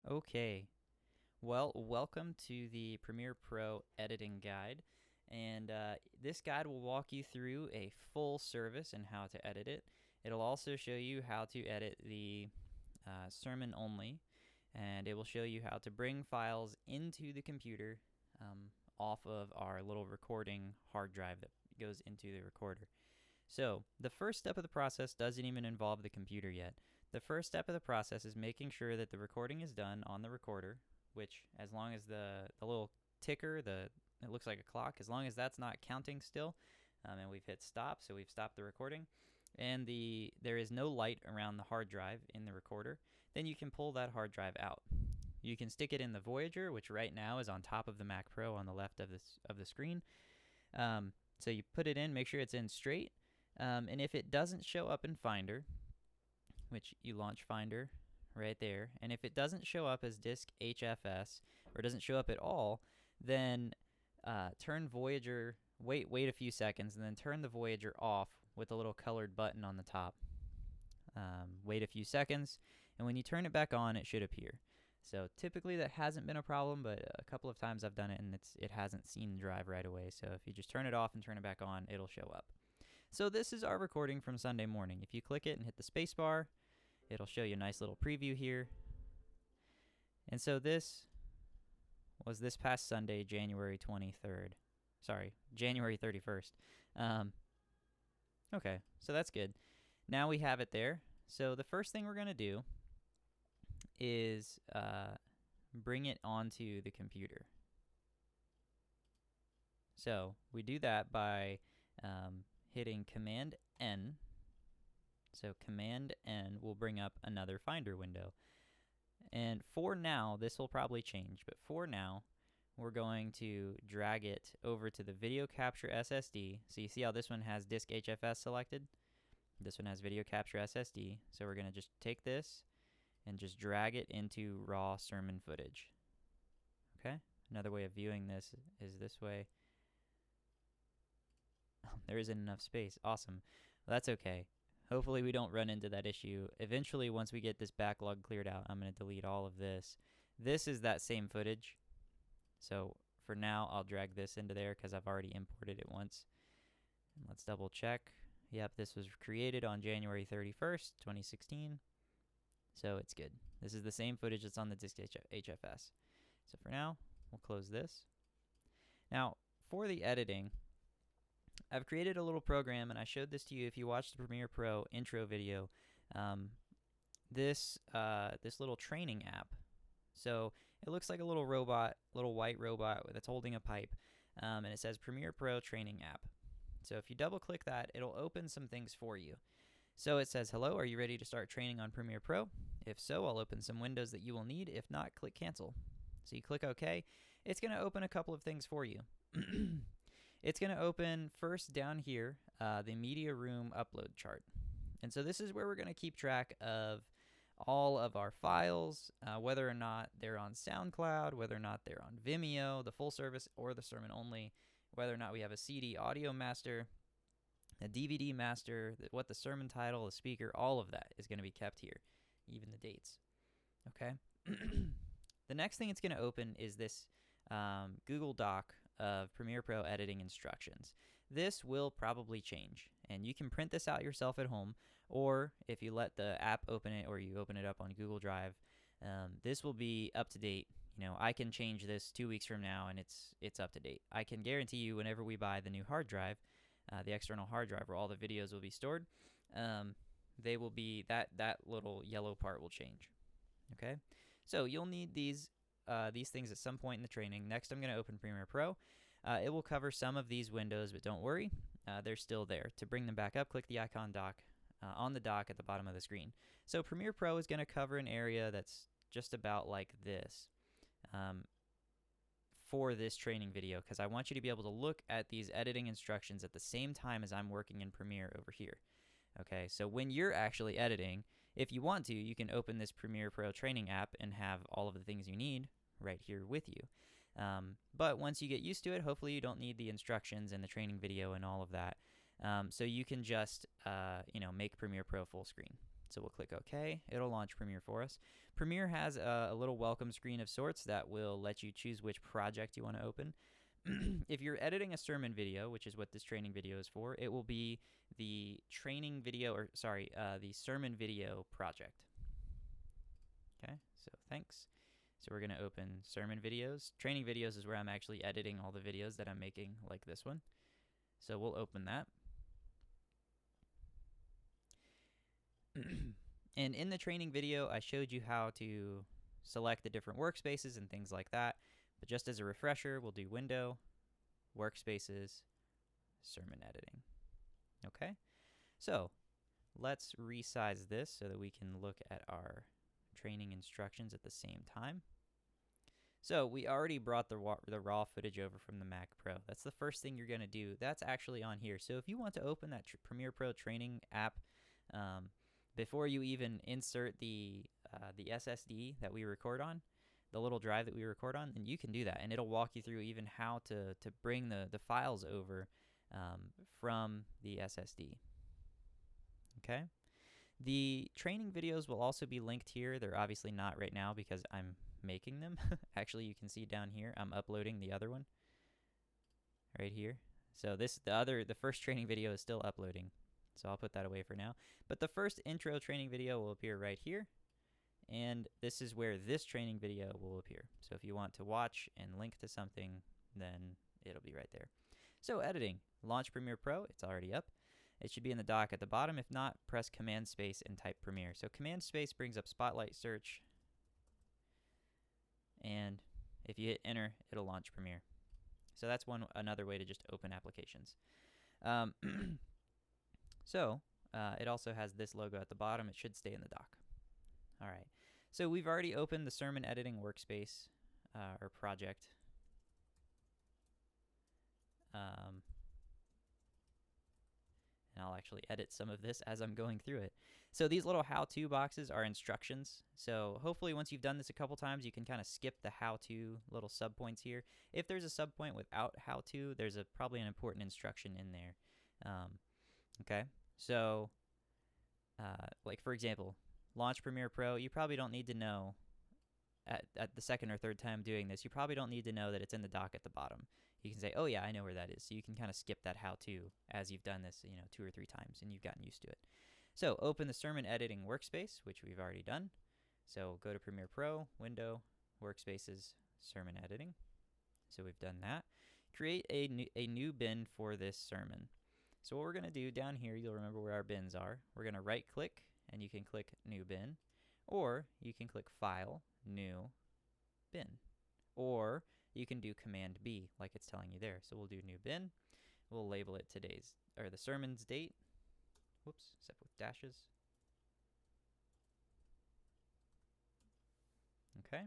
Okay, well, welcome to the Premiere Pro editing guide. And this guide will walk you through a full service and how to edit it. It'll also show you how to edit the sermon only, and it will show you how to bring files into the computer off of our little recording hard drive that goes into the recorder. So the first step of the process doesn't even involve the computer yet. The first step of the process is making sure that the recording is done on the recorder, which as long as the little ticker, it looks like a clock, as long as that's not counting still, and we've hit stop, so we've stopped the recording, and there is no light around the hard drive in the recorder, then you can pull that hard drive out. You can stick it in the Voyager, which right now is on top of the Mac Pro on the left of the screen. So you put it in, make sure it's in straight, and if it doesn't show up in Finder, which you launch Finder right there, and if it doesn't show up as disk HFS or doesn't show up at all, then turn Voyager, wait a few seconds, and then turn the Voyager off with a little colored button on the top. Wait a few seconds, and when you turn it back on, it should appear. So typically that hasn't been a problem, but a couple of times I've done it and it hasn't seen the drive right away. So if you just turn it off and turn it back on, it'll show up. So this is our recording from Sunday morning. If you click it and hit the space bar, it'll show you a nice little preview here. And so this was this past Sunday, January 23rd. Sorry, January 31st. Okay, so that's good. Now we have it there. So the first thing we're going to do is bring it onto the computer. So we do that by hitting Command N. So Command N will bring up another Finder window. And for now, this will probably change, but for now, we're going to drag it over to the Video Capture SSD. So you see how this one has Disk HFS selected? This one has Video Capture SSD. So we're going to just take this and just drag it into raw sermon footage. Okay? Another way of viewing this is this way. There isn't enough space. Awesome. Well, that's okay. Hopefully we don't run into that issue. Eventually, once we get this backlog cleared out, I'm going to delete all of this. This is that same footage. So for now, I'll drag this into there because I've already imported it once. And let's double check. Yep, this was created on January 31st, 2016. So it's good. This is the same footage that's on the disk HFS. So for now, we'll close this. Now, for the editing, I've created a little program, and I showed this to you if you watched the Premiere Pro intro video. This little training app. So it looks like a little robot, little white robot that's holding a pipe, and it says Premiere Pro Training App. So if you double click that, it'll open some things for you. So it says, hello, are you ready to start training on Premiere Pro? If so, I'll open some windows that you will need. If not, click cancel. So you click OK. It's going to open a couple of things for you. It's going to open first down here, the media room upload chart. And so this is where we're going to keep track of all of our files, whether or not they're on SoundCloud, whether or not they're on Vimeo, the full service or the sermon only, whether or not we have a CD audio master, a DVD master, what the sermon title, the speaker, all of that is going to be kept here, even the dates. Okay? The next thing it's going to open is this Google Doc of Premiere Pro editing instructions. This will probably change, and you can print this out yourself at home, or if you let the app open it or you open it up on Google Drive, this will be up to date. You know, I can change this 2 weeks from now, and it's up to date. I can guarantee you whenever we buy the new hard drive, the external hard drive where all the videos will be stored, they will be, that little yellow part will change. Okay? So you'll need these things at some point in the training. Next, I'm going to open Premiere Pro. It will cover some of these windows, but don't worry, they're still there. To bring them back up, click the icon dock on the dock at the bottom of the screen. So Premiere Pro is going to cover an area that's just about like this for this training video, because I want you to be able to look at these editing instructions at the same time as I'm working in Premiere over here. Okay, so when you're actually editing, if you want to, you can open this Premiere Pro training app and have all of the things you need right here with you. But once you get used to it, hopefully you don't need the instructions and the training video and all of that. So you can just, make Premiere Pro full screen. So we'll click OK. It'll launch Premiere for us. Premiere has a little welcome screen of sorts that will let you choose which project you want to open. If you're editing a sermon video, which is what this training video is for, it will be the training video, or sorry, the sermon video project. Okay, so thanks. So we're going to open sermon videos. Training videos is where I'm actually editing all the videos that I'm making, like this one. So we'll open that. And in the training video, I showed you how to select the different workspaces and things like that. But just as a refresher, we'll do Window, Workspaces, Sermon Editing. Okay? So let's resize this so that we can look at our training instructions at the same time. So we already brought the raw footage over from the Mac Pro. That's the first thing you're going to do. That's actually on here. So if you want to open that Premiere Pro training app before you even insert the SSD that we record on, the little drive that we record on, then you can do that. And it'll walk you through even how to bring the files over from the SSD. Okay? The training videos will also be linked here. They're obviously not right now because I'm making them. Actually, you can see down here, I'm uploading the other one right here. So the first training video is still uploading. So I'll put that away for now. But the first intro training video will appear right here. And this is where this training video will appear. So if you want to watch and link to something, then it'll be right there. So editing, launch Premiere Pro. It's already up. It should be in the dock at the bottom. If not, press Command Space and type Premiere. So Command Space brings up Spotlight Search. And if you hit Enter, it'll launch Premiere. So that's another way to just open applications. It also has this logo at the bottom. It should stay in the dock. All right. So we've already opened the sermon editing workspace or project. And I'll actually edit some of this as I'm going through it. So these little how-to boxes are instructions. So hopefully once you've done this a couple times, you can kind of skip the how-to little subpoints here. If there's a subpoint without how-to, there's probably an important instruction in there. Okay, so like for example, launch Premiere Pro. You probably don't need to know at the second or third time doing this, you probably don't need to know that it's in the dock at the bottom. You can say, oh yeah, I know where that is. So you can kind of skip that how-to as you've done this, 2 or 3 times and you've gotten used to it. So open the sermon editing workspace, which we've already done. So go to Premiere Pro, Window, Workspaces, Sermon Editing. So we've done that. Create a new bin for this sermon. So what we're going to do down here, you'll remember where our bins are. We're going to right-click, and you can click New Bin. Or you can click File, New, Bin. Or you can do Command B, like it's telling you there. So we'll do New Bin. We'll label it the sermon's date. Whoops, except with dashes. Okay.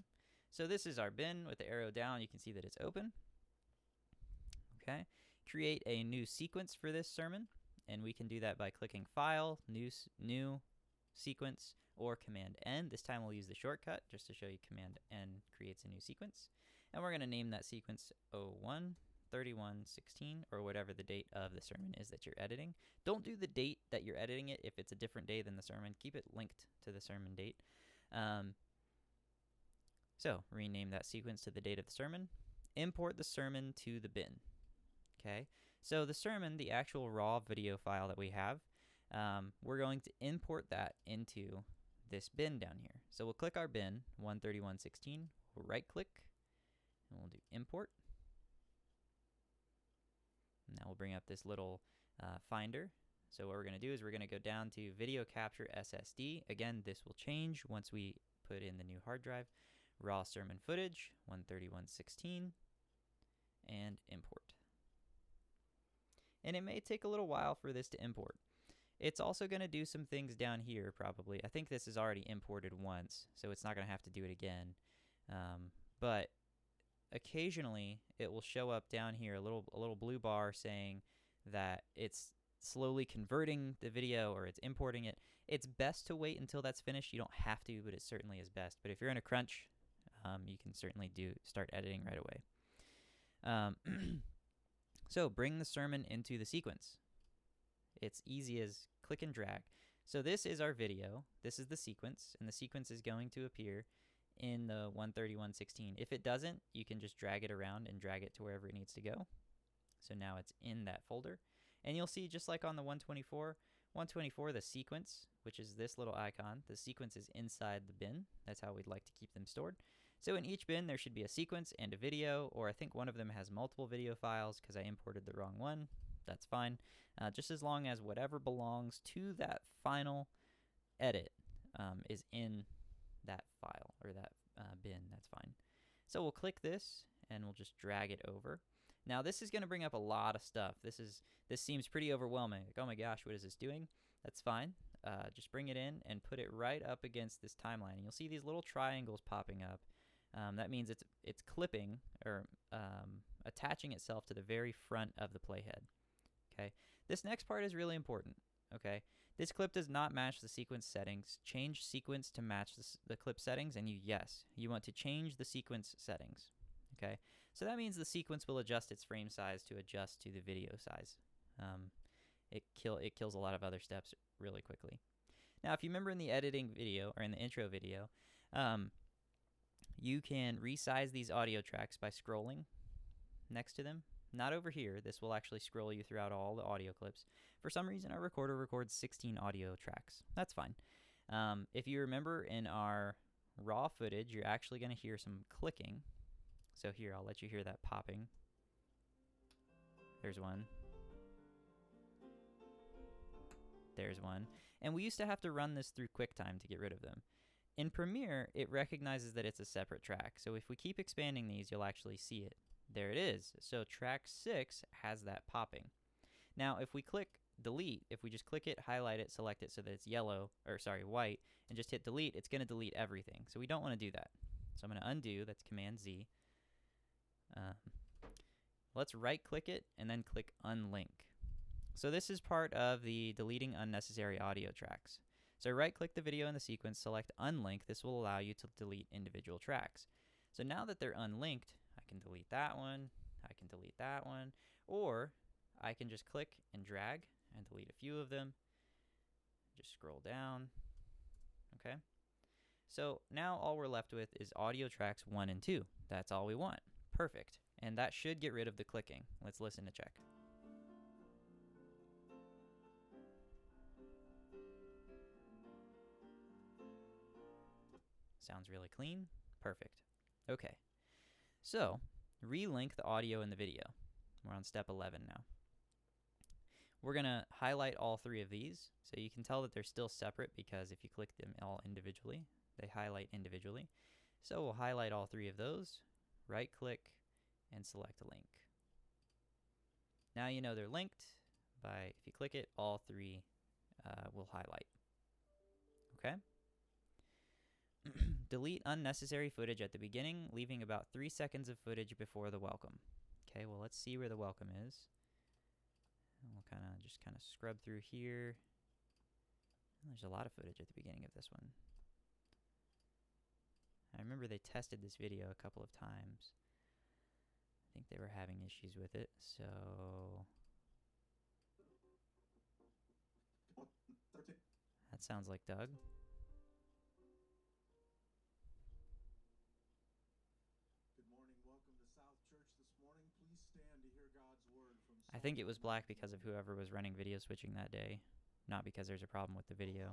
So this is our bin with the arrow down. You can see that it's open. Okay. Create a new sequence for this sermon, and we can do that by clicking File, New Sequence, or Command N. This time we'll use the shortcut just to show you Command N creates a new sequence. And we're going to name that sequence 01/31/16, or whatever the date of the sermon is that you're editing. Don't do the date that you're editing it if it's a different day than the sermon. Keep it linked to the sermon date. So rename that sequence to the date of the sermon. Import the sermon to the bin. Okay, so the sermon, the actual raw video file that we have, we're going to import that into this bin down here. So we'll click our bin, 1/31/16, we'll right click, and we'll do import. And that will bring up this little finder. So what we're going to do is we're going to go down to Video Capture SSD. Again, this will change once we put in the new hard drive. Raw sermon footage, 1/31/16, and import. And it may take a little while for this to import. It's also going to do some things down here probably. I think this is already imported once, so it's not going to have to do it again. But occasionally it will show up down here, a little blue bar saying that it's slowly converting the video or it's importing it. It's best to wait until that's finished. You don't have to, but it certainly is best. But if you're in a crunch, you can certainly start editing right away. So bring the sermon into the sequence. It's easy as click and drag. So this is our video. This is the sequence, and the sequence is going to appear in the 131.16. If it doesn't, you can just drag it around and drag it to wherever it needs to go. So now it's in that folder. And you'll see, just like on the 124, the sequence, which is this little icon, the sequence is inside the bin. That's how we'd like to keep them stored. So in each bin, there should be a sequence and a video, or I think one of them has multiple video files because I imported the wrong one. That's fine. Just as long as whatever belongs to that final edit is in that file or that bin, that's fine. So we'll click this and we'll just drag it over. Now this is going to bring up a lot of stuff. This seems pretty overwhelming. Like, oh my gosh, what is this doing? That's fine. Just bring it in and put it right up against this timeline. And you'll see these little triangles popping up. That means it's clipping or attaching itself to the very front of the playhead. Okay. This next part is really important. Okay. This clip does not match the sequence settings. Change sequence to match the clip settings, and you want to change the sequence settings. Okay. So that means the sequence will adjust its frame size to adjust to the video size. It kills a lot of other steps really quickly. Now, if you remember in the editing video or in the intro video, you can resize these audio tracks by scrolling next to them. Not over here. This will actually scroll you throughout all the audio clips. For some reason, our recorder records 16 audio tracks. That's fine. If you remember in our raw footage, you're actually going to hear some clicking. So here, I'll let you hear that popping. There's one. There's one. And we used to have to run this through QuickTime to get rid of them. In Premiere, it recognizes that it's a separate track. So if we keep expanding these, you'll actually see it. There it is. So track 6 has that popping. Now, if we click delete, if we just click it, highlight it, select it so that it's white, and just hit delete, it's going to delete everything. So we don't want to do that. So I'm going to undo. That's Command Z. Let's right click it and then click unlink. So this is part of the deleting unnecessary audio tracks. So right click the video in the sequence, select unlink. This will allow you to delete individual tracks. So now that they're unlinked, I can delete that one, I can delete that one, or I can just click and drag and delete a few of them. Just scroll down. Okay. So now all we're left with is audio tracks 1 and 2. That's all we want. Perfect. And that should get rid of the clicking. Let's listen to check. Sounds really clean. Perfect. Okay. So, relink the audio and the video. We're on step 11 now. We're going to highlight all 3 of these. So you can tell that they're still separate because if you click them all individually, they highlight individually. So we'll highlight all 3 of those, right click, and select a link. Now you know they're linked by, if you click it, all 3 will highlight. Okay? Delete unnecessary footage at the beginning, leaving about 3 seconds of footage before the welcome. Okay, well, let's see where the welcome is. And we'll just kind of scrub through here. There's a lot of footage at the beginning of this one. I remember they tested this video a couple of times. I think they were having issues with it, so... That sounds like Doug. I think it was black because of whoever was running video switching that day, not because there's a problem with the video.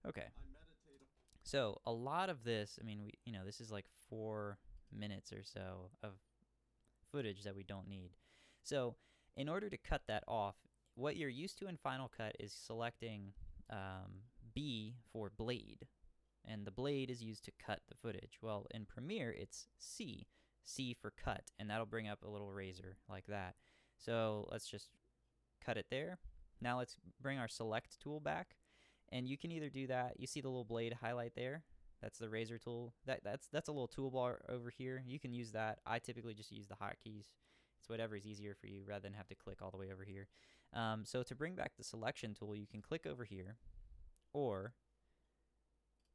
Okay. So a lot of this, I mean, this is like 4 minutes or so of footage that we don't need. So in order to cut that off, what you're used to in Final Cut is selecting B for blade, and the blade is used to cut the footage. Well, in Premiere, it's C for cut, and that'll bring up a little razor like that. So let's just cut it there. Now let's bring our select tool back, and you can either do that. You see the little blade highlight there? That's the razor tool. That's a little toolbar over here. You can use that. I typically just use the hotkeys. It's whatever is easier for you rather than have to click all the way over here. So to bring back the selection tool, you can click over here, or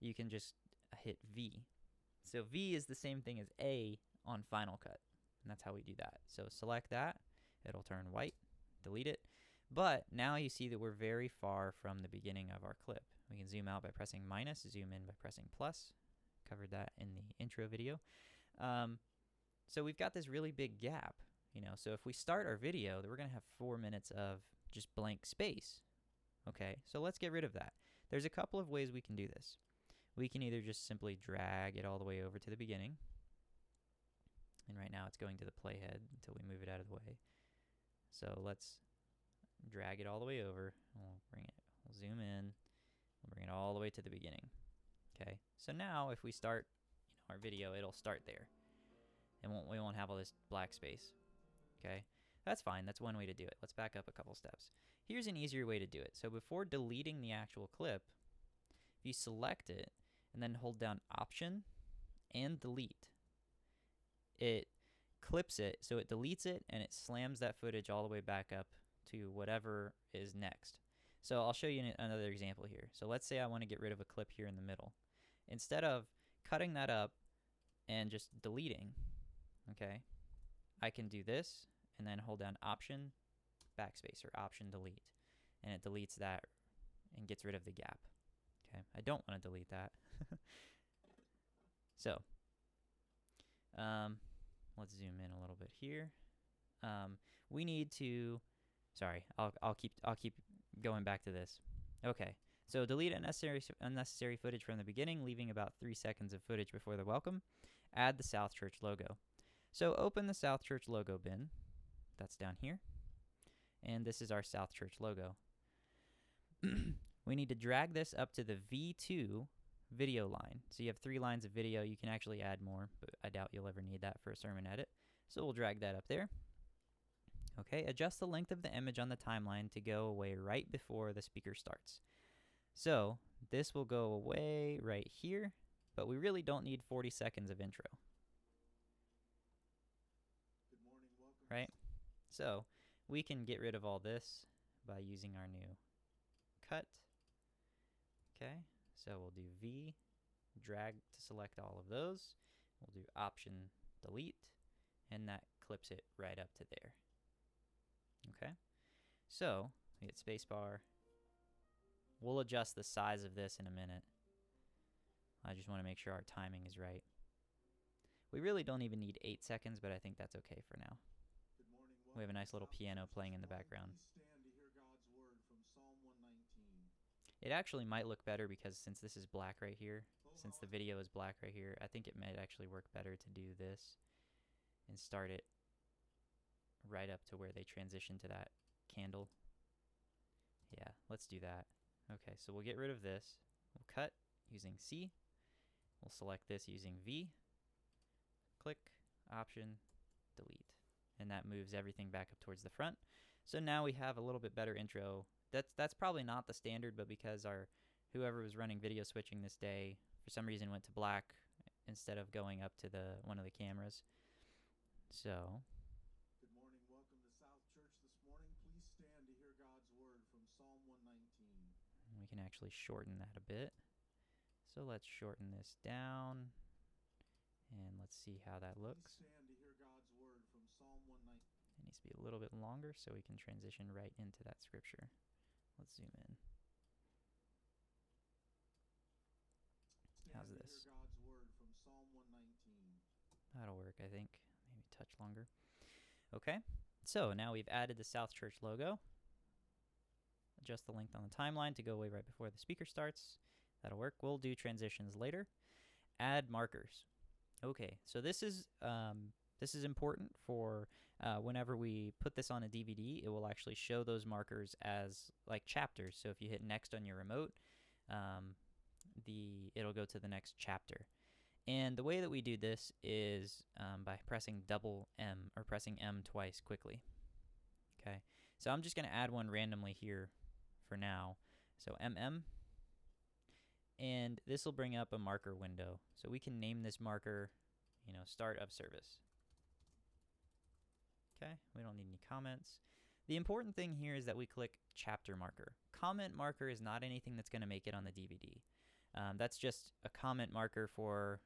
you can just hit V. So V is the same thing as A on Final Cut, and that's how we do that. So select that. It'll turn white. Delete it. But now you see that we're very far from the beginning of our clip. We can zoom out by pressing minus, zoom in by pressing plus. Covered that in the intro video. So we've got this really big gap, so if we start our video, we're going to have 4 minutes of just blank space. Okay, so let's get rid of that. There's a couple of ways we can do this. We can either just simply drag it all the way over to the beginning, and right now it's going to the playhead until we move it out of the way. So let's drag it all the way over. We'll zoom in, we'll bring it all the way to the beginning. Okay, so now if we start our video, it'll start there, and we won't have all this black space. Okay, that's fine. That's one way to do it. Let's back up a couple steps. Here's an easier way to do it. So before deleting the actual clip, if you select it and then hold down Option and Delete, it clips it, so it deletes it and it slams that footage all the way back up to whatever is next. So I'll show you another example here. So let's say I want to get rid of a clip here in the middle. Instead of cutting that up and just deleting, okay, I can do this and then hold down Option backspace or Option delete, and it deletes that and gets rid of the gap. Okay, I don't want to delete that. So let's zoom in a little bit here. We need to, sorry, I'll keep going back to this. Okay, so delete unnecessary footage from the beginning, leaving about 3 seconds of footage before the welcome. Add the South Church logo. So open the South Church logo bin. That's down here. And this is our South Church logo. We need to drag this up to the V2 video line. So you have 3 lines of video. You can actually add more, but I doubt you'll ever need that for a sermon edit. So we'll drag that up there. Okay, adjust the length of the image on the timeline to go away right before the speaker starts. So this will go away right here, but we really don't need 40 seconds of intro. Good morning, welcome. Right? So we can get rid of all this by using our new cut. Okay, so we'll do V, drag to select all of those. We'll do Option delete, and that clips it right up to there. Okay, so we hit spacebar. We'll adjust the size of this in a minute. I just want to make sure our timing is right. We really don't even need 8 seconds, but I think that's okay for now. Good morning, We have a nice little piano playing in the background. Please stand to hear God's word from Psalm 119. It actually might look better because since this is black right here, since the video is black right here, I think it might actually work better to do this and start it right up to where they transition to that candle. Yeah, let's do that. Okay, so we'll get rid of this. We'll cut using C. We'll select this using V. Click, Option, delete. And that moves everything back up towards the front. So now we have a little bit better intro. That's probably not the standard, but because whoever was running video switching this day for some reason went to black instead of going up to one of the cameras. So Good morning, welcome to South Church this morning. Please stand to hear God's word from Psalm 119. we can actually shorten that a bit. So let's shorten this down and let's see how that looks. Please stand to hear God's word from Psalm 119. It needs to be a little bit longer so we can transition right into that scripture. Let's zoom in. How's Stand to this? hear God's word from Psalm 119. That'll work, I think. Maybe a touch longer. Okay, so now we've added the South Church logo. Adjust the length on the timeline to go away right before the speaker starts. That'll work. We'll do transitions later. Add markers. Okay, so this is important for whenever we put this on a DVD, it will actually show those markers as like chapters. So if you hit next on your remote, it'll go to the next chapter. And the way that we do this is by pressing double M or pressing M twice quickly. Okay, so I'm just going to add one randomly here for now. So MM, and this will bring up a marker window. So we can name this marker, start of service. Okay, we don't need any comments. The important thing here is that we click chapter marker. Comment marker is not anything that's going to make it on the DVD. That's just a comment marker for,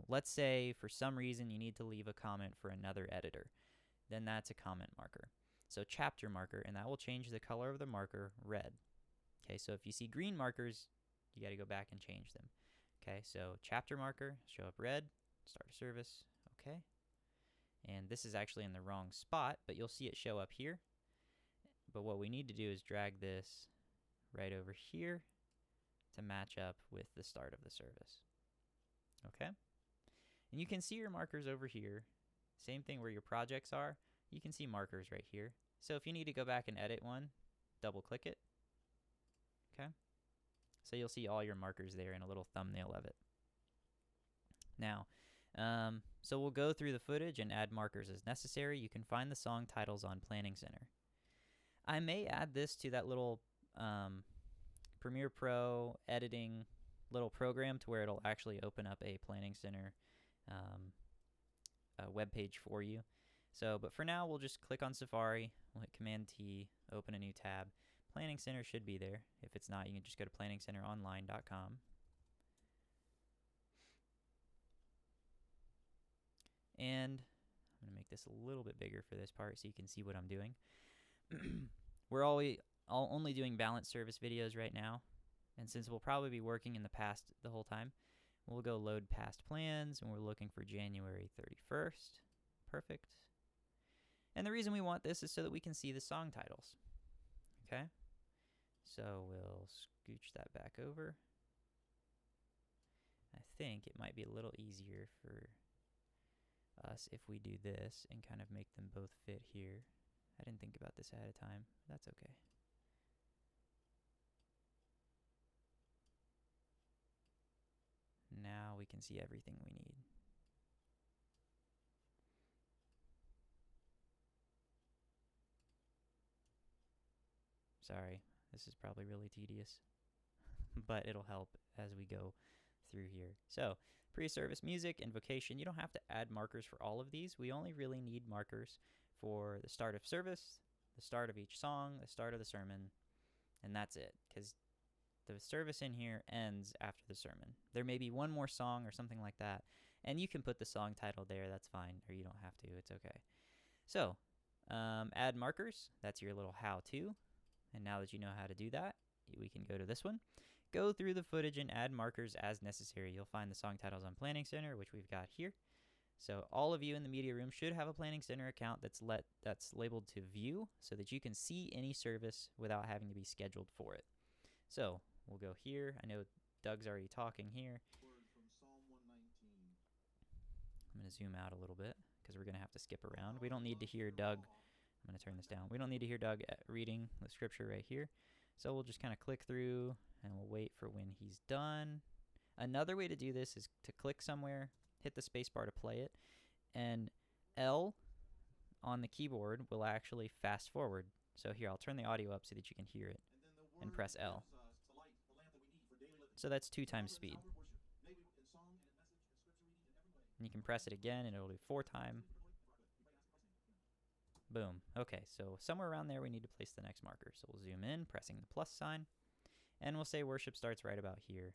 let's say for some reason you need to leave a comment for another editor. Then that's a comment marker. So chapter marker, and that will change the color of the marker red. Okay, so if you see green markers, you got to go back and change them. Okay, so chapter marker, show up red, start a service, okay. And this is actually in the wrong spot, but you'll see it show up here. But what we need to do is drag this right over here to match up with the start of the service. Okay? And you can see your markers over here. Same thing where your projects are. You can see markers right here. So if you need to go back and edit one, double click it. Okay? So you'll see all your markers there in a little thumbnail of it. Now, so we'll go through the footage and add markers as necessary. You can find the song titles on Planning Center. I may add this to that little Premiere Pro editing little program to where it'll actually open up a Planning Center web page for you. So, but for now, we'll just click on Safari. We'll hit Command T, open a new tab. Planning Center should be there. If it's not, you can just go to planningcenteronline.com. And I'm going to make this a little bit bigger for this part so you can see what I'm doing. We're only doing balanced service videos right now. And since we'll probably be working in the past the whole time, we'll go load past plans, and we're looking for January 31st. Perfect. And the reason we want this is so that we can see the song titles. Okay? So we'll scooch that back over. I think it might be a little easier for us if we do this and kind of make them both fit here. I didn't think about this ahead of time. That's okay. Now we can see everything we need. Sorry, this is probably really tedious, but it'll help as we go through here. So, pre-service music, invocation. You don't have to add markers for all of these. We only really need markers for the start of service, the start of each song, the start of the sermon, and that's it, because the service in here ends after the sermon. There may be one more song or something like that, and you can put the song title there. That's fine, or you don't have to. It's okay. So, add markers. That's your little how-to. And now that you know how to do that, we can go to this one. Go through the footage and add markers as necessary. You'll find the song titles on Planning Center, which we've got here. So all of you in the media room should have a Planning Center account that's labeled to view so that you can see any service without having to be scheduled for it. So we'll go here. I know Doug's already talking here. Word from Psalm 119. I'm going to zoom out a little bit because we're going to have to skip around. We don't need to hear Doug. I'm going to turn this down. We don't need to hear Doug reading the scripture right here. So we'll just kind of click through and we'll wait for when he's done. Another way to do this is to click somewhere, hit the space bar to play it, and L on the keyboard will actually fast forward. So here, I'll turn the audio up so that you can hear it, and press L. So that's 2 times speed. And you can press it again and it'll do 4 times. Boom. Okay, so somewhere around there we need to place the next marker. So we'll zoom in, pressing the plus sign, and we'll say worship starts right about here.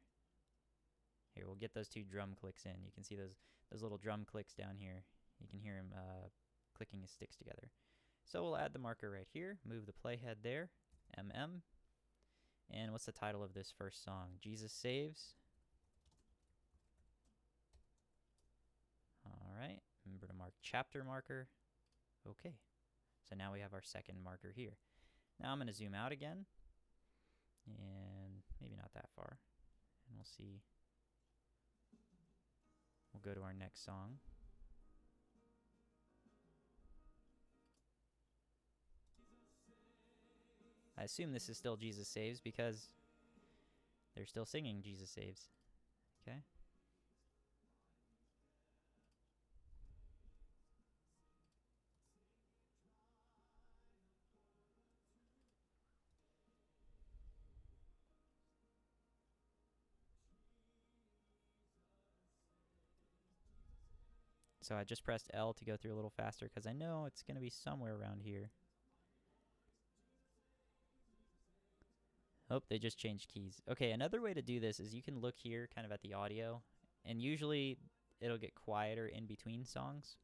Here, we'll get those 2 drum clicks in. You can see those little drum clicks down here. You can hear him clicking his sticks together. So we'll add the marker right here, move the playhead there, MM. And what's the title of this first song? Jesus Saves. All right, remember to mark chapter marker. Okay. So now we have our second marker here. Now I'm going to zoom out again, and maybe not that far, and we'll see. We'll go to our next song. I assume this is still Jesus Saves because they're still singing Jesus Saves. Okay. So I just pressed L to go through a little faster because I know it's going to be somewhere around here. Oh, they just changed keys. Okay, another way to do this is you can look here kind of at the audio, and usually it'll get quieter in between songs.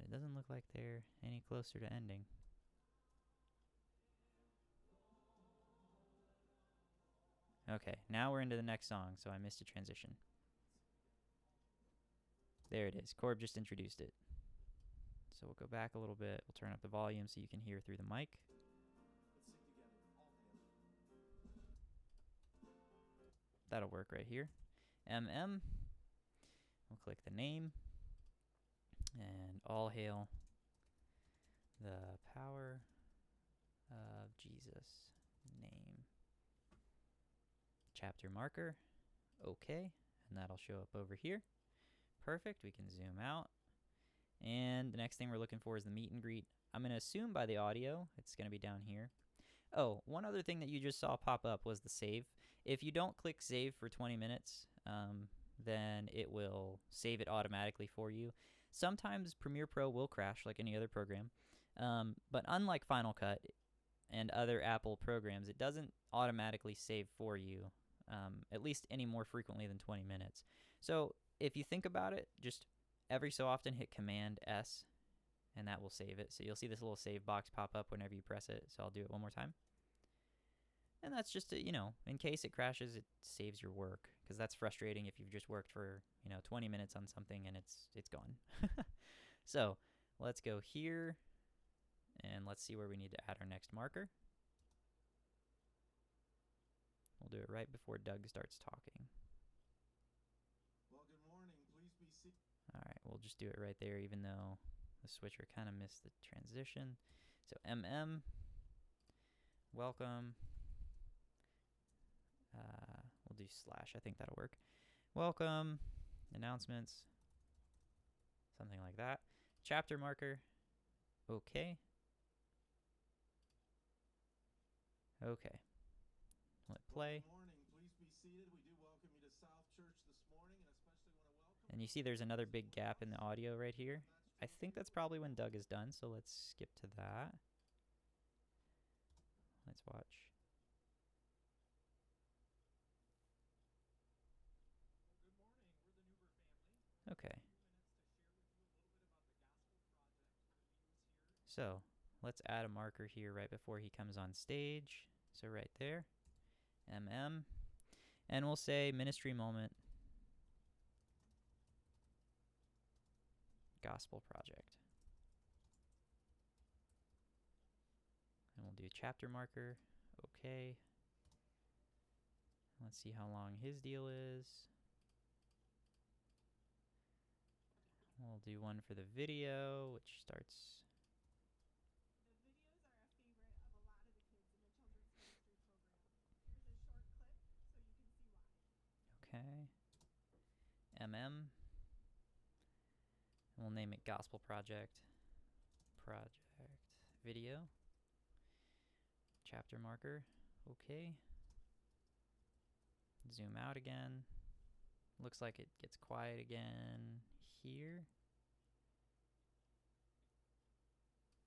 it doesn't look like they're any closer to ending. Okay, now we're into the next song, so I missed a transition. There it is. Corb just introduced it. So we'll go back a little bit. We'll turn up the volume so you can hear through the mic. Let's sing together. All hail. That'll work right here. MM. We'll click the name. And all hail the power of Jesus' name. Chapter marker. Okay. And that'll show up over here. Perfect. We can zoom out. And the next thing we're looking for is the meet and greet. I'm going to assume by the audio it's going to be down here. Oh, one other thing that you just saw pop up was the save. If you don't click save for 20 minutes, then it will save it automatically for you. Sometimes Premiere Pro will crash like any other program, but unlike Final Cut and other Apple programs, it doesn't automatically save for you, at least any more frequently than 20 minutes. So if you think about it, just every so often hit Command S, and that will save it. So you'll see this little save box pop up whenever you press it. So I'll do it one more time. And that's just, in case it crashes, it saves your work, because that's frustrating if you've just worked for, 20 minutes on something and it's gone. So let's go here, and let's see where we need to add our next marker. We'll do it right before Doug starts talking. Well, good morning. Please be seated. All right, we'll just do it right there, even though the switcher kind of missed the transition. So MM, welcome. We'll do slash. I think that'll work. Welcome, announcements, something like that. Chapter marker. Okay. Okay. Let play. Good morning. Please be seated. We do welcome you to South Church this morning, and especially want to welcome. And you see there's another big gap in the audio right here. I think that's probably when Doug is done, so let's skip to that. Let's watch. Okay. So let's add a marker here right before he comes on stage. So right there, MM. And we'll say ministry moment, gospel project. And we'll do chapter marker, okay. Let's see how long his deal is. We'll do one for the video, which starts. The videos are a favorite of a lot of the kids in the children's ministry program. Here's a short clip so you can see why. Okay. MM. And we'll name it Gospel Project. Project video. Chapter marker. Okay. Zoom out again. Looks like it gets quiet again here.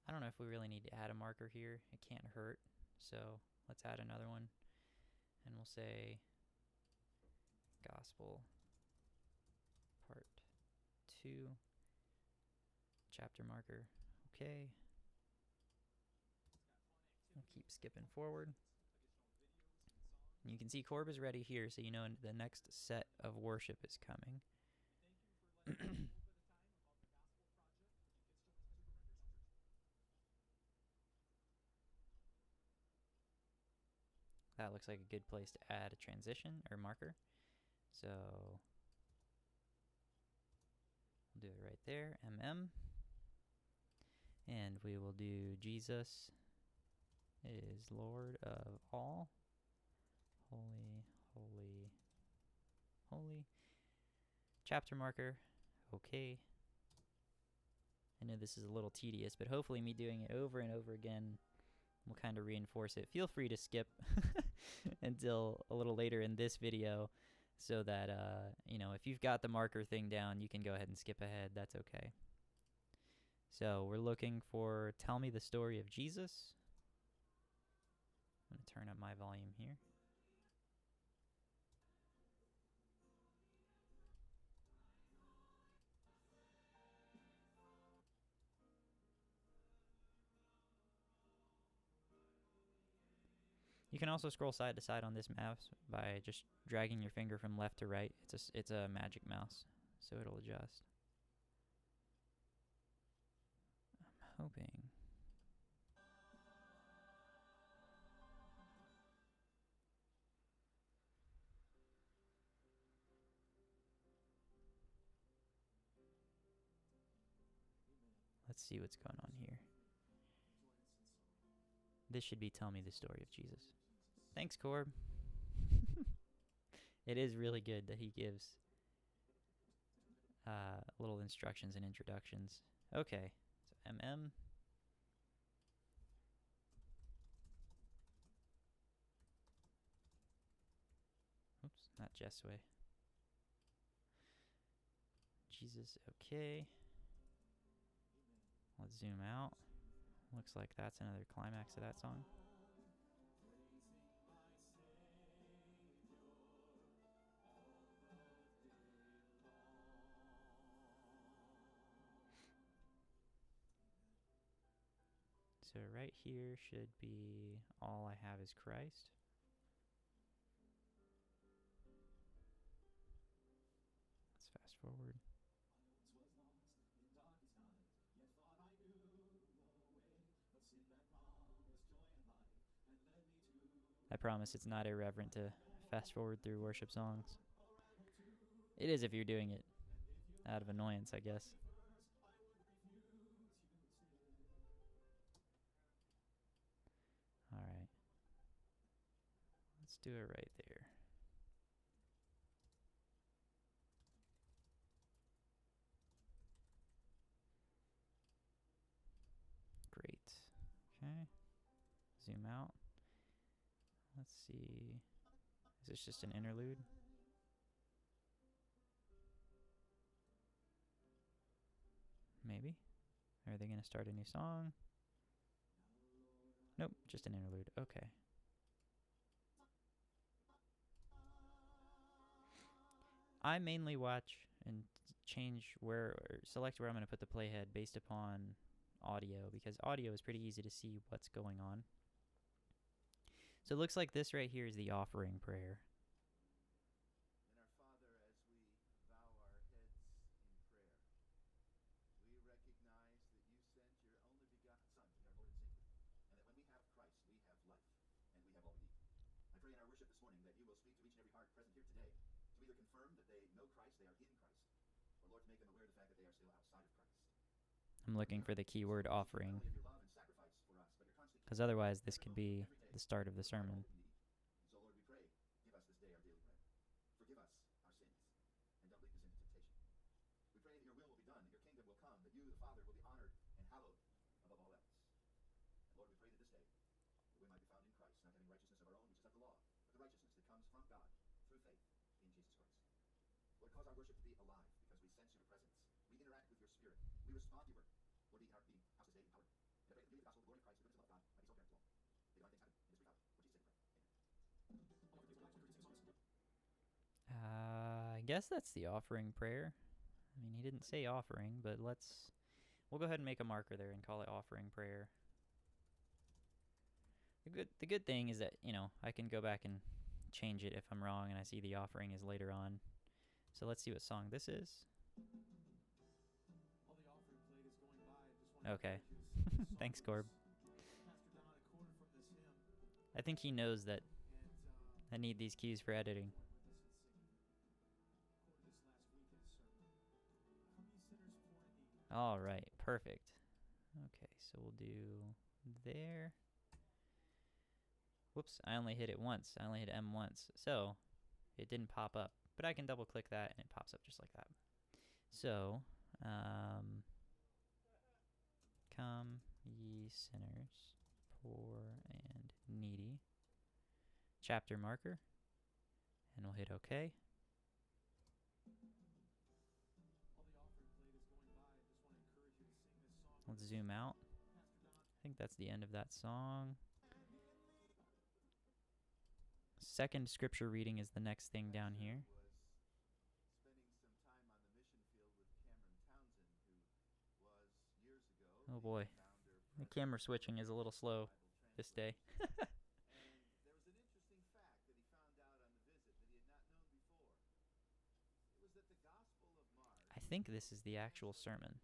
I don't know if we really need to add a marker here. It can't hurt. So let's add another one. And we'll say Gospel Part 2. Chapter marker. Okay. We'll keep skipping forward. You can see Corb is ready here, so you know the next set of worship is coming. That looks like a good place to add a transition or marker. So we'll do it right there, MM. And we will do Jesus is Lord of all. Holy, holy, holy. Chapter marker, okay. I know this is a little tedious, but hopefully me doing it over and over again will kind of reinforce it. Feel free to skip until a little later in this video so that, if you've got the marker thing down, you can go ahead and skip ahead. That's okay. So we're looking for Tell Me the Story of Jesus. I'm going to turn up my volume here. You can also scroll side to side on this mouse by just dragging your finger from left to right. It's a magic mouse, so it'll adjust. I'm hoping. Let's see what's going on here. This should be Tell Me the Story of Jesus. Thanks, Corb. It is really good that he gives little instructions and introductions. Okay, so MM. Oops, not Jesue. Jesus, okay. Let's zoom out. Looks like that's another climax of that song. So right here should be All I Have Is Christ. Let's fast forward. I promise it's not irreverent to fast forward through worship songs. It is if you're doing it out of annoyance, I guess. Alright. Let's do it right there. Great. Okay. Zoom out. Let's see. Is this just an interlude? Maybe. Are they going to start a new song? Nope, just an interlude. Okay. I mainly watch and change where, or select where I'm going to put the playhead based upon audio, because audio is pretty easy to see what's going on. So it looks like this right here is the offering prayer. And our Father, as we bow our heads in prayer, we recognize that you sent your only begotten Son to be our Lord and Savior, and that when we have Christ, we have life, and we have all we need. I pray in our worship this morning that you will speak to each and every heart present here today to either confirm that they know Christ, they are in Christ, or Lord, to make them aware of the fact that they are still outside of Christ. I'm looking for the keyword offering, because otherwise this could be the start of the sermon. So Lord, we pray, give us this day our daily bread. Forgive us our sins, and don't lead us into temptation. We pray that your will be done, that your kingdom will come, that you, the Father, will be honored and hallowed above all else. And Lord, we pray that this day, that we might be found in Christ, not having righteousness of our own, which is of the law, but the righteousness that comes from God through faith in Jesus Christ. Lord, cause our worship to be alive, because we sense your presence. We interact with your Spirit. We respond to your word. Lord, be in our being, house this day empowered. And I pray that you, the gospel of the glory of Christ, the goodness of love of God, might be so apparent to all. May divine things happen in this brief hour. For Jesus' sake we pray. Amen. I guess that's the offering prayer. I mean, he didn't say offering, but we'll go ahead and make a marker there and call it offering prayer. The good thing is that, I can go back and change it if I'm wrong and I see the offering is later on. So let's see what song this is. Okay. Thanks, Corb. I think he knows that I need these cues for editing. All right, perfect. Okay, so we'll do there. Whoops, I only hit it once. I only hit M once, so it didn't pop up. But I can double click that and it pops up just like that. So, come ye sinners, poor and needy. Chapter marker, and we'll hit OK. Let's zoom out. I think that's the end of that song. Second scripture reading is the next thing down here. Oh boy, the camera switching is a little slow this day. think this is the actual sermon.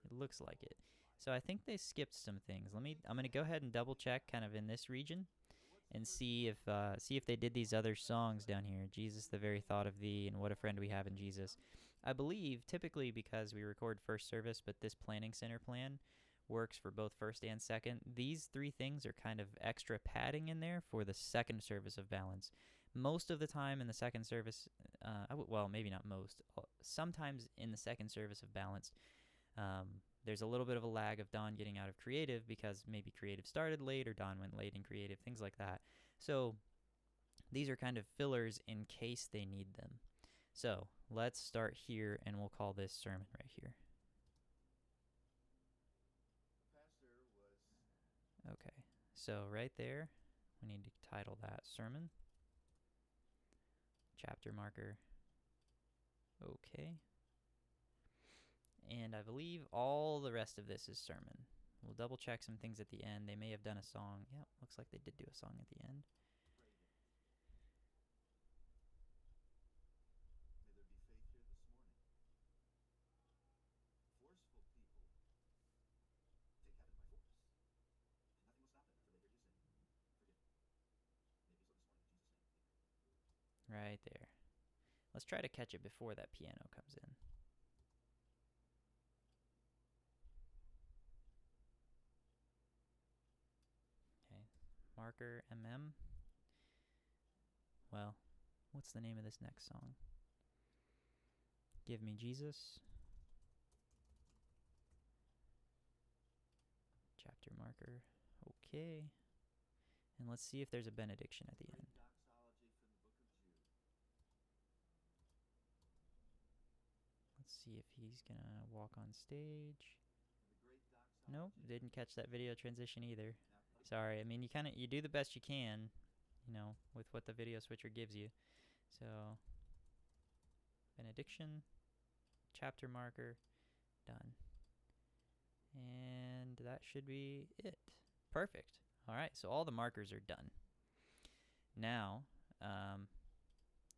It looks like it. So I think they skipped some things. I'm gonna go ahead and double check kind of in this region and see if they did these other songs down here. Jesus, the very thought of thee, and what a friend we have in Jesus. I believe typically because we record first service, but this planning center plan works for both first and second. These three things are kind of extra padding in there for the second service of balance. Most of the time in the second service, well, maybe not most. Sometimes in the second service of balanced, there's a little bit of a lag of Don getting out of creative because maybe creative started late or Don went late in creative, things like that. So these are kind of fillers in case they need them. So let's start here, and we'll call this sermon right here. Okay, so right there, we need to title that sermon. Chapter marker. Okay. And I believe all the rest of this is sermon. We'll double check some things at the end. They may have done a song. Yep, looks like they did do a song at the end. Right there. Let's try to catch it before that piano comes in. Okay, marker MM. Well, what's the name of this next song? Give Me Jesus. Chapter marker. Okay. And let's see if there's a benediction at the end. Let's see if he's gonna walk on stage. Nope, didn't catch that video transition either. Sorry, I mean you do the best you can, with what the video switcher gives you. So benediction, chapter marker, done. And that should be it. Perfect. All right, so all the markers are done. Now,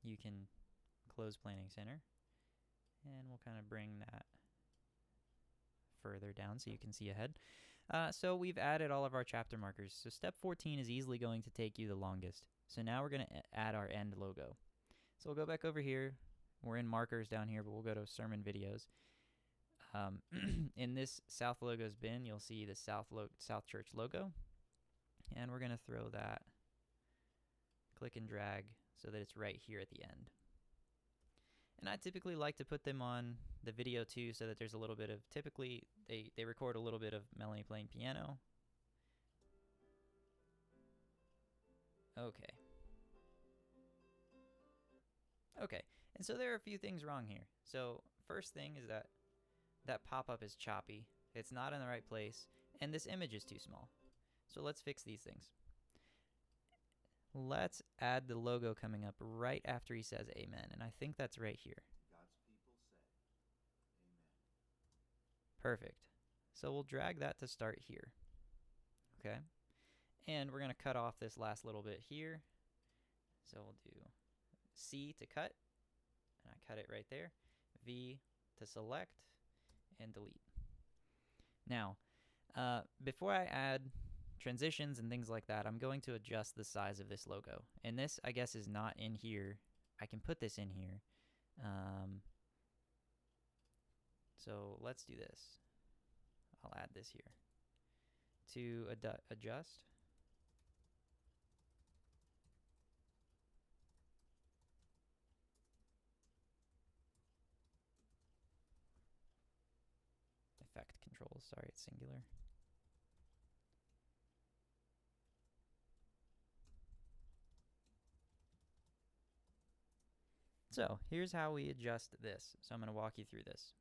you can close Planning Center, and we'll kind of bring that further down so you can see ahead. So we've added all of our chapter markers. So step 14 is easily going to take you the longest. So now we're going to add our end logo. So we'll go back over here. We're in markers down here, but we'll go to sermon videos. In this South Logos bin, you'll see the South Church logo. And we're going to throw that, click and drag so that it's right here at the end. And I typically like to put them on the video too so that there's a little bit of, typically they record a little bit of Melanie playing piano. Okay. Okay, and so there are a few things wrong here. So first thing is that pop-up is choppy. It's not in the right place, and this image is too small. So let's fix these things. Let's add the logo coming up right after he says amen, and I think that's right here. God's people say, amen. Perfect. So we'll drag that to start here. Okay. And we're going to cut off this last little bit here. So we'll do C to cut, and I cut it right there. V to select, and delete. Now, before I add transitions and things like that, I'm going to adjust the size of this logo. And this, I guess, is not in here. I can put this in here. So let's do this. I'll add this here. To adjust. Effect controls, sorry, it's singular. So here's how we adjust this. So I'm going to walk you through this.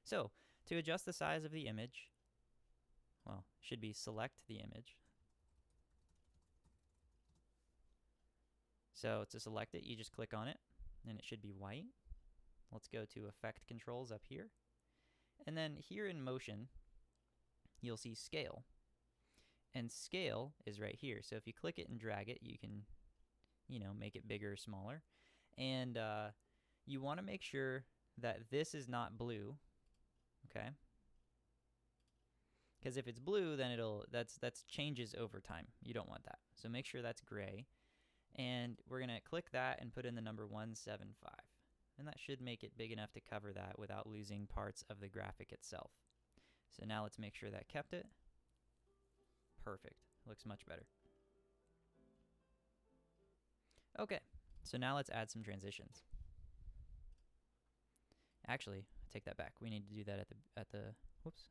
So to adjust the size of the image, well, should be select the image. So to select it, you just click on it, and it should be white. Let's go to Effect Controls up here. And then here in Motion, you'll see Scale. And Scale is right here. So if you click it and drag it, you can, make it bigger or smaller. And you want to make sure that this is not blue, okay? Because if it's blue, then that's changes over time. You don't want that. So make sure that's gray. And we're going to click that and put in the number 175. And that should make it big enough to cover that without losing parts of the graphic itself. So now let's make sure that kept it. Perfect. Looks much better. Okay, so now let's add some transitions. Actually, I take that back. We need to do that at the whoops.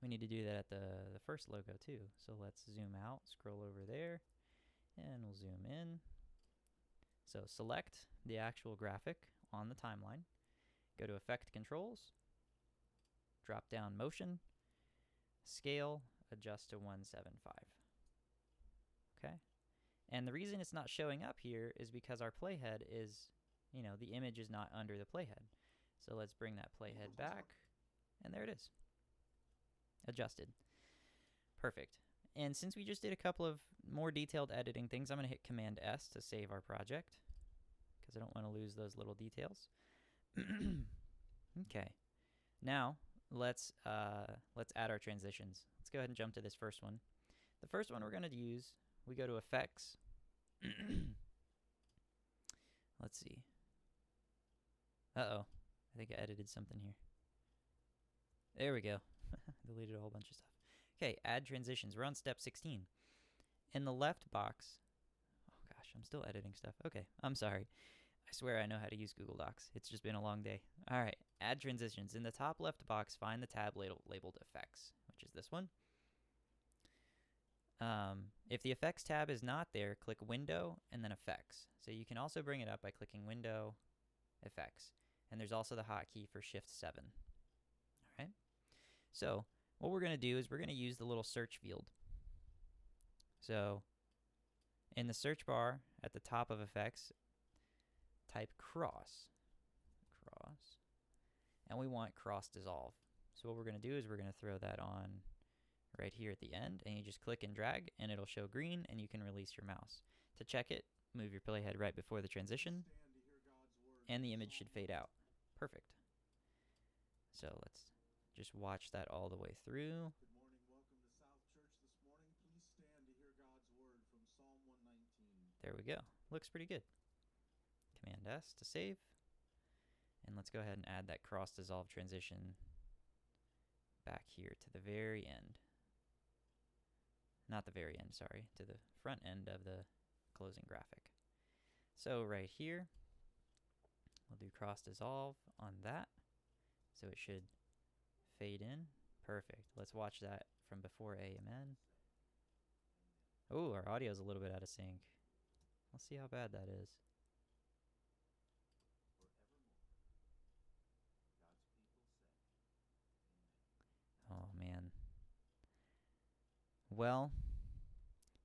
We need to do that at the first logo too. So let's zoom out, scroll over there, and we'll zoom in. So select the actual graphic on the timeline, go to Effect Controls, drop down Motion, Scale, adjust to 175. Okay? And the reason it's not showing up here is because our playhead is, the image is not under the playhead. So let's bring that playhead back, and there it is. Adjusted. Perfect. And since we just did a couple of more detailed editing things, I'm going to hit Command S to save our project because I don't want to lose those little details. Okay. Now let's add our transitions. Let's go ahead and jump to this first one. The first one we're going to use, we go to Effects. Let's see. Uh-oh. I think I edited something here. There we go. Deleted a whole bunch of stuff. Okay, add transitions. We're on step 16. In the left box, oh gosh, I'm still editing stuff. Okay, I'm sorry. I swear I know how to use Google Docs. It's just been a long day. All right, add transitions. In the top left box, find the tab labeled Effects, which is this one. If the Effects tab is not there, click Window and then Effects. So you can also bring it up by clicking Window, Effects. And there's also the hotkey for Shift 7. All right. So what we're going to do is we're going to use the little search field. So in the search bar at the top of Effects, type cross, and we want cross dissolve. So what we're going to do is we're going to throw that on right here at the end, and you just click and drag, and it'll show green, and you can release your mouse. To check it, move your playhead right before the transition, and the image should fade out. Perfect. So let's just watch that all the way through. Good morning. Welcome to South Church this morning. Please stand to hear God's word from Psalm 119. There we go. Looks pretty good. Command S to save. And let's go ahead and add that cross dissolve transition back here to the very end. Not the very end, sorry, to the front end of the closing graphic. So right here, we'll do cross dissolve on that. So it should fade in. Perfect. Let's watch that from before Amen. Oh, our audio is a little bit out of sync. Let's see how bad that is. Oh, man. Well,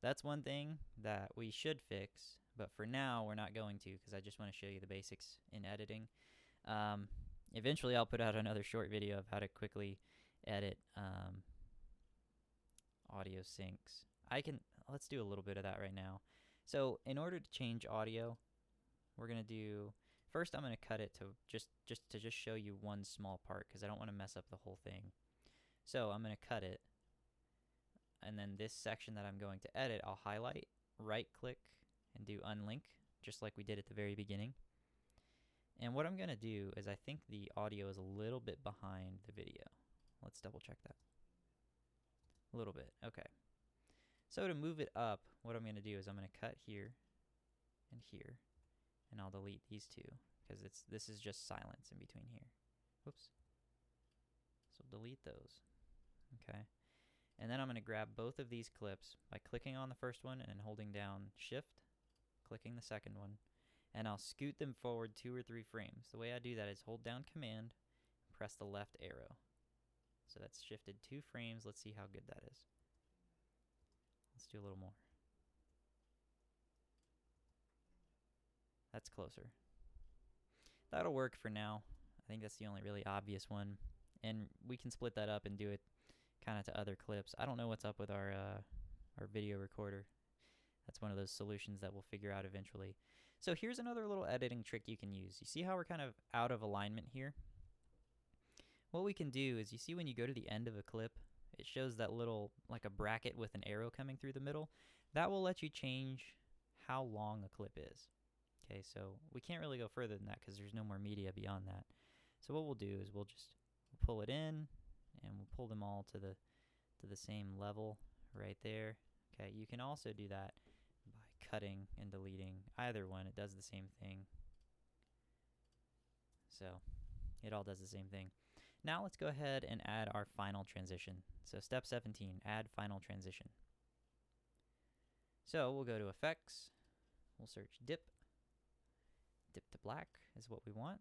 that's one thing that we should fix, but for now we're not going to because I just want to show you the basics in editing. Eventually I'll put out another short video of how to quickly edit audio syncs. Let's do a little bit of that right now. So in order to change audio, we're going to do, first I'm going to cut it to just show you one small part because I don't want to mess up the whole thing. So I'm going to cut it, and then this section that I'm going to edit, I'll highlight, right click, and do unlink, just like we did at the very beginning. And what I'm going to do is I think the audio is a little bit behind the video. Let's double check that. A little bit, okay. So to move it up, what I'm going to do is I'm going to cut here and here, and I'll delete these two because this is just silence in between here. Whoops. So delete those. Okay. And then I'm going to grab both of these clips by clicking on the first one and holding down Shift, clicking the second one, and I'll scoot them forward 2 or 3 frames. The way I do that is hold down Command, press the left arrow. So that's shifted 2 frames. Let's see how good that is. Let's do a little more. That's closer. That'll work for now. I think that's the only really obvious one. And we can split that up and do it kind of to other clips. I don't know what's up with our video recorder. That's one of those solutions that we'll figure out eventually. So here's another little editing trick you can use. You see how we're kind of out of alignment here? What we can do is, you see when you go to the end of a clip, it shows that little, like a bracket with an arrow coming through the middle. That will let you change how long a clip is. Okay, so we can't really go further than that because there's no more media beyond that. So what we'll do is we'll just pull it in, and we'll pull them all to the same level right there. Okay, you can also do that by cutting and deleting either one. It does the same thing. So it all does the same thing. Now let's go ahead and add our final transition. So step 17, add final transition. So we'll go to effects, we'll search dip to black is what we want,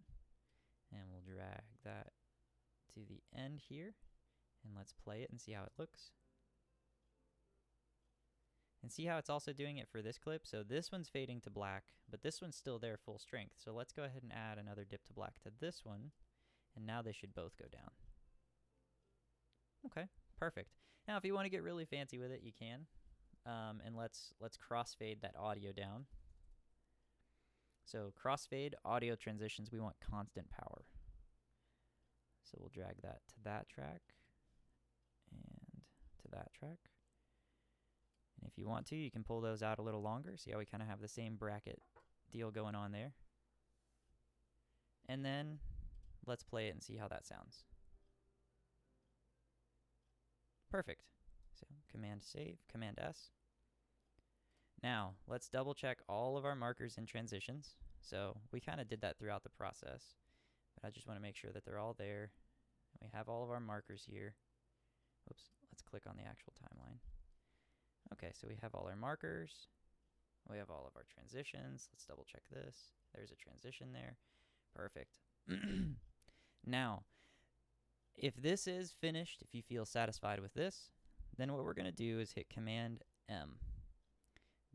and we'll drag that to the end here, and let's play it and see how it looks. And see how it's also doing it for this clip? So this one's fading to black, but this one's still there full strength. So let's go ahead and add another dip to black to this one, and now they should both go down. Okay, perfect. Now if you want to get really fancy with it, you can. And let's crossfade that audio down. So crossfade audio transitions, we want constant power. So we'll drag that to that track and to that track. And if you want to, you can pull those out a little longer. See how we kind of have the same bracket deal going on there. And then let's play it and see how that sounds. Perfect. So Command save, Command S. Now let's double check all of our markers and transitions. So we kind of did that throughout the process, but I just want to make sure that they're all there. We have all of our markers here. Oops, let's click on the actual timeline. Okay, so we have all our markers. We have all of our transitions. Let's double check this. There's a transition there. Perfect. Now, if this is finished, if you feel satisfied with this, then what we're going to do is hit Command M.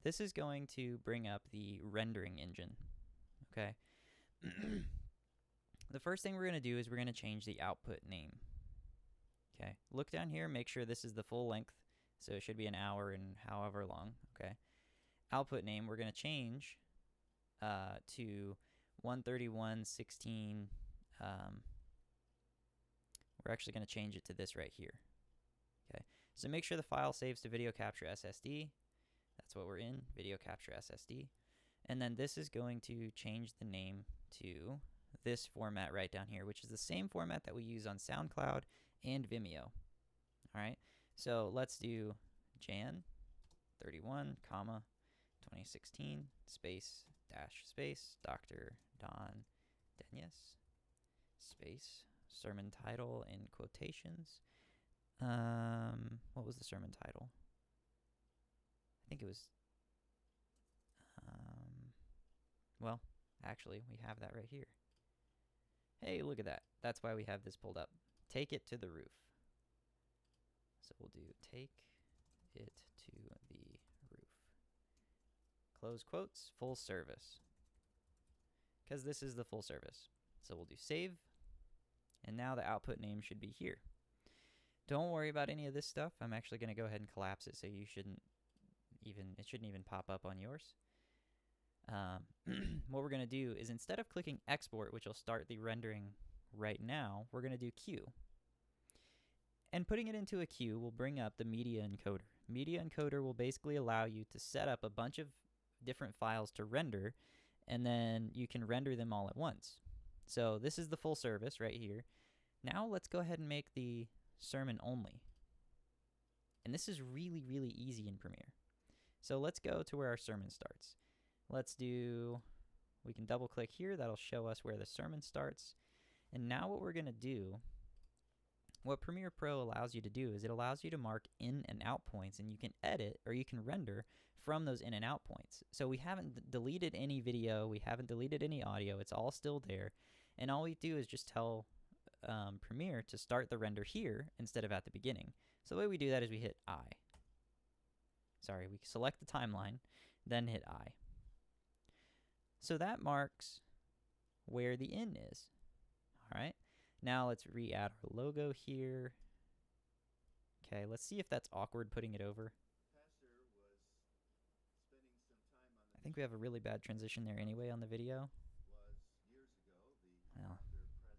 This is going to bring up the rendering engine. Okay. The first thing we're going to do is we're going to change the output name. Okay. Look down here, make sure this is the full length. So it should be an hour and however long. Okay. Output name, we're going to change to 131.16. We're actually going to change it to this right here. Okay. So make sure the file saves to video capture SSD. That's what we're in, video capture SSD. And then this is going to change the name to this format right down here, which is the same format that we use on SoundCloud and Vimeo. All right, so let's do Jan 31, comma, 2016, space, dash, space, Dr. Don Denyes, space, sermon title in quotations. What was the sermon title? I think it was, well, actually, we have that right here. Hey, look at that. That's why we have this pulled up. Take it to the roof. So we'll do take it to the roof. Close quotes, full service. Because this is the full service. So we'll do save. And now the output name should be here. Don't worry about any of this stuff. I'm actually going to go ahead and collapse it so you shouldn't even, it shouldn't even pop up on yours. What we're going to do is instead of clicking export, which will start the rendering right now, we're going to do queue. And putting it into a queue will bring up the media encoder. Media encoder will basically allow you to set up a bunch of different files to render, and then you can render them all at once. So this is the full service right here. Now let's go ahead and make the sermon only. And this is really, really easy in Premiere. So let's go to where our sermon starts. Let's do, we can double click here. That'll show us where the sermon starts. And now what we're going to do, what Premiere Pro allows you to do is it allows you to mark in and out points, and you can edit or you can render from those in and out points. So we haven't deleted any video, we haven't deleted any audio, it's all still there. And all we do is just tell Premiere to start the render here instead of at the beginning. So the way we do that is we hit I. Sorry, we select the timeline, then hit I. So that marks where the in is. All right. Now let's re-add our logo here. Okay, let's see if that's awkward putting it over. Pastor was spending think we have a really bad transition there anyway on the video. Was years ago the Well, founder,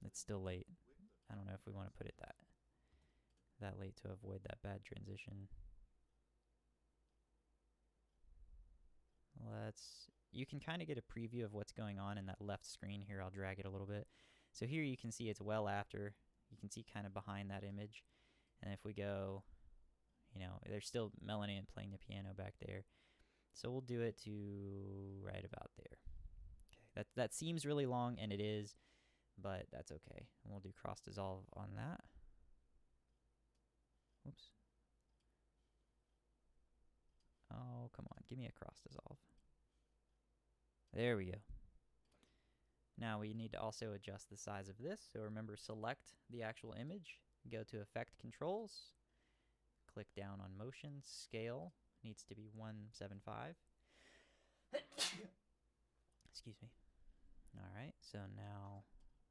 it's still late. Wycliffe I don't know if we want to put it that late to avoid that bad transition. You can kind of get a preview of what's going on in that left screen here. I'll drag it a little bit. So here you can see it's well after. You can see kind of behind that image. And if we go, there's still Melanie playing the piano back there. So we'll do it to right about there. Okay, that seems really long, and it is, but that's okay. And we'll do cross dissolve on that. Whoops. Oh, come on. Give me a cross dissolve. There we go. Now we need to also adjust the size of this. So remember, select the actual image, go to Effect Controls, click down on Motion, Scale needs to be 175. Excuse me. All right, so now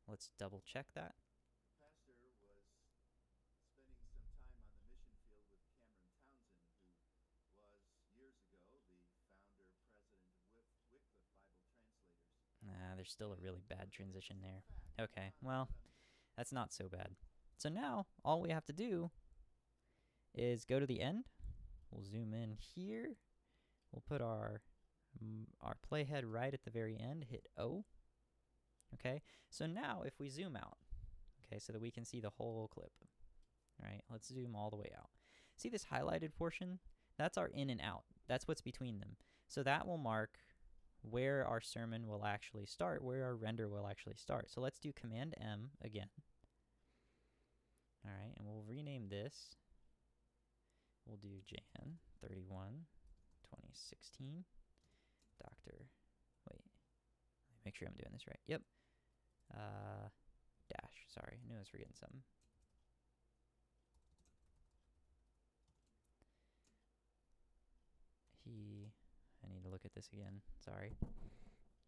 let's double check that. The pastor was spending some time on the mission field with Cameron Townsend, who was years ago the founder, president of Wycliffe Bible Translators. There's still a really bad transition there. Okay, well, that's not so bad. So now all we have to do is go to the end. We'll zoom in here. We'll put our playhead right at the very end, hit O. Okay, so now if we zoom out, okay, so that we can see the whole clip. All right, let's zoom all the way out. See this highlighted portion? That's our in and out. That's what's between them. So that will mark where our sermon will actually start, where our render will actually start. So let's do Command M again. All right, and we'll rename this. We'll do Jan 31, 2016. Dr. Wait, let me make sure I'm doing this right. Yep. Dash. Sorry, I knew I was forgetting something. I need to look at this again. Sorry.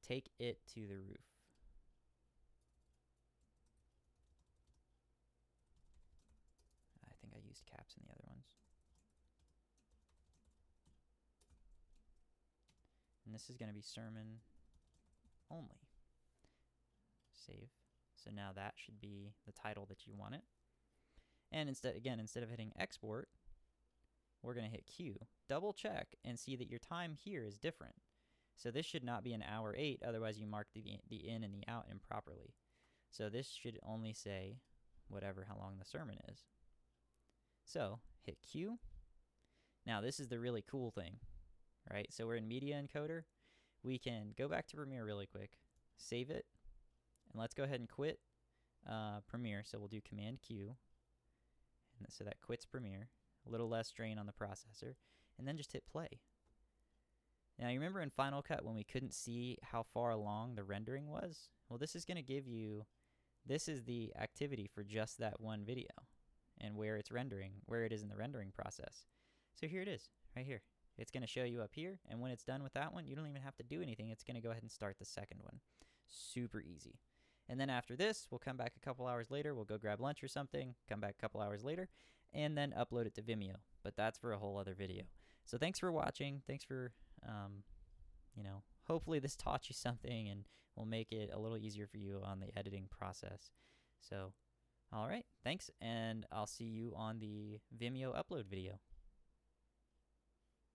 Take it to the roof. I think I used caps in the other ones. And this is going to be sermon only. Save. So now that should be the title that you want it. And instead of hitting export, we're going to hit Q. Double check and see that your time here is different. So this should not be an hour 8, otherwise you marked the in and the out improperly. So this should only say how long the sermon is. So hit Q. Now this is the really cool thing, right? So we're in Media Encoder. We can go back to Premiere really quick, save it, and let's go ahead and quit Premiere. So we'll do Command Q, and so that quits Premiere. A little less strain on the processor, and then just hit play. Now you remember in Final Cut when we couldn't see how far along the rendering was? Well, this is going to give you, this is the activity for just that one video and where it's rendering, where it is in the rendering process. So here it is, right here. It's going to show you up here, and when it's done with that one, you don't even have to do anything. It's going to go ahead and start the second one. Super easy. And then after this, we'll come back a couple hours later. We'll go grab lunch or something, come back a couple hours later, and then upload it to Vimeo. But that's for a whole other video. So thanks for watching. Thanks for, hopefully this taught you something and will make it a little easier for you on the editing process. So, all right, thanks, and I'll see you on the Vimeo upload video.